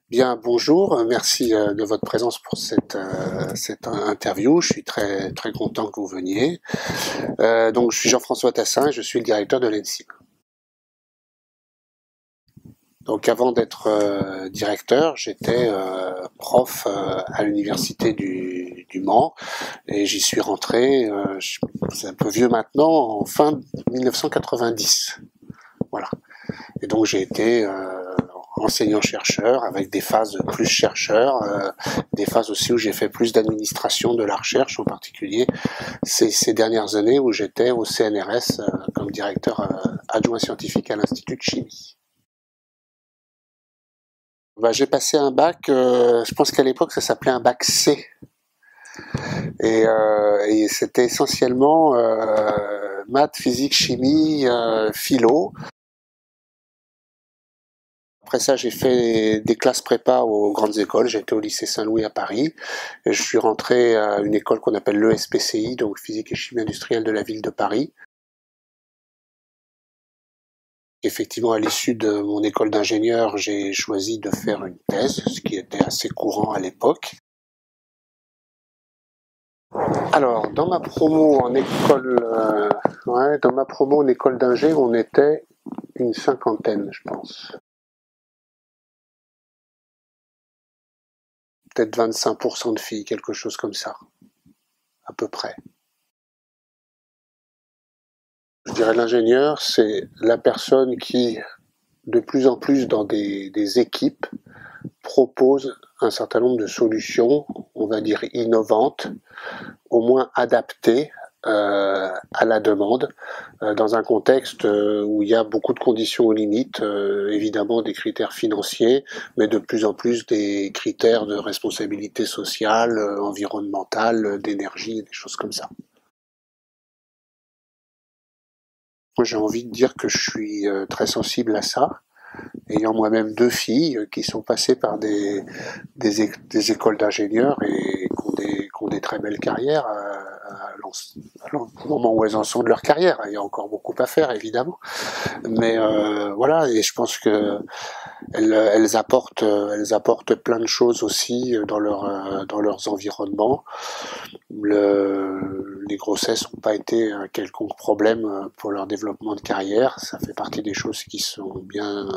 Bien, bonjour, merci de votre présence pour cette interview. Je suis très très content que vous veniez. Donc, je suis Jean-François Tassin, je suis le directeur de l'ENSIM. Donc, avant d'être directeur, j'étais prof à l'université du Mans et j'y suis rentré, c'est un peu vieux maintenant, en fin 1990. Voilà. Et donc, j'ai été enseignant-chercheur avec des phases plus chercheur, des phases aussi où j'ai fait plus d'administration de la recherche, en particulier ces dernières années où j'étais au CNRS comme directeur adjoint scientifique à l'Institut de chimie. J'ai passé un bac, je pense qu'à l'époque ça s'appelait un bac C, et c'était essentiellement maths, physique, chimie, philo. Après ça, j'ai fait des classes prépa aux grandes écoles. J'ai été au lycée Saint-Louis à Paris. Et je suis rentré à une école qu'on appelle l'ESPCI, donc Physique et Chimie Industrielle de la ville de Paris. Effectivement, à l'issue de mon école d'ingénieur, j'ai choisi de faire une thèse, ce qui était assez courant à l'époque. Alors, dans ma promo en école, d'ingé, on était une cinquantaine, je pense. Peut-être 25% de filles, quelque chose comme ça, à peu près. Je dirais l'ingénieur, c'est la personne qui, de plus en plus dans des équipes, propose un certain nombre de solutions, on va dire innovantes, au moins adaptées à la demande, dans un contexte où il y a beaucoup de conditions aux limites, évidemment des critères financiers, mais de plus en plus des critères de responsabilité sociale, environnementale, d'énergie, des choses comme ça. Moi, j'ai envie de dire que je suis très sensible à ça, ayant moi-même deux filles qui sont passées par des écoles d'ingénieurs et qui ont des très belles carrières au moment où elles en sont de leur carrière. Il y a encore beaucoup à faire, évidemment. Mais voilà, et je pense que elles apportent plein de choses aussi dans leurs environnements. Les grossesses n'ont pas été un quelconque problème pour leur développement de carrière. Ça fait partie des choses qui sont bien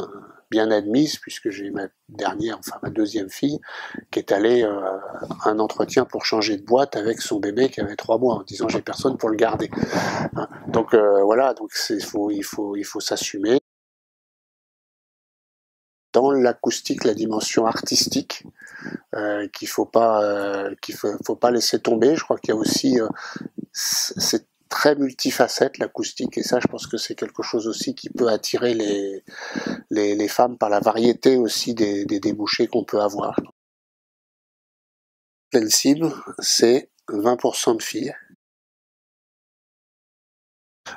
admises, puisque j'ai ma deuxième fille, qui est allée à un entretien pour changer de boîte avec son bébé qui avait 3 mois, en disant j'ai personne pour le garder. Donc voilà, donc il faut s'assumer. Dans l'acoustique, la dimension artistique, qu'il faut pas laisser tomber. Je crois qu'il y a aussi c'est très multifacette l'acoustique, et ça je pense que c'est quelque chose aussi qui peut attirer les femmes par la variété aussi des débouchés qu'on peut avoir. Pleine cible, c'est 20% de filles.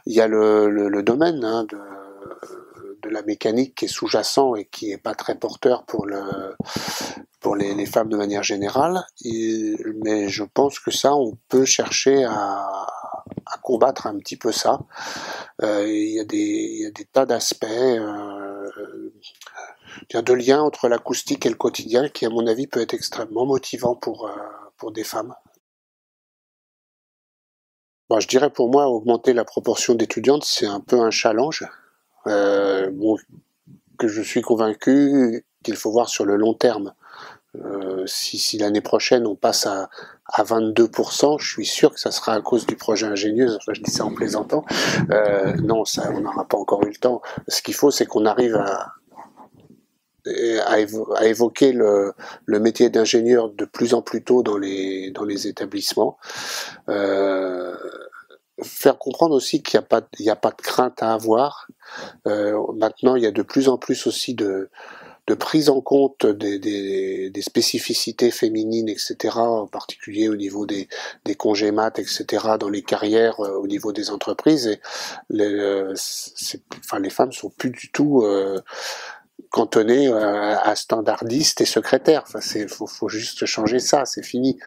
Il y a le domaine de la mécanique qui est sous-jacent et qui est pas très porteur pour les femmes de manière générale, mais je pense que ça, on peut chercher à combattre un petit peu ça. Il y a des tas d'aspects, de liens entre l'acoustique et le quotidien qui, à mon avis, peut être extrêmement motivant pour des femmes. Bon, je dirais pour moi, augmenter la proportion d'étudiantes, c'est un peu un challenge. Que je suis convaincu qu'il faut voir sur le long terme. Si l'année prochaine on passe à 22%, je suis sûr que ça sera à cause du projet ingénieux. Enfin, je dis ça en plaisantant. Non, ça, on n'aura pas encore eu le temps. Ce qu'il faut, c'est qu'on arrive à évoquer le métier d'ingénieur de plus en plus tôt dans les établissements. Faire comprendre aussi qu'il n'y a pas de crainte à avoir. Maintenant, il y a de plus en plus aussi de prise en compte des spécificités féminines, etc., en particulier au niveau des congés mat, etc., dans les carrières, au niveau des entreprises. Et les femmes sont plus du tout cantonnées à standardistes et secrétaires. Faut juste changer ça, c'est fini.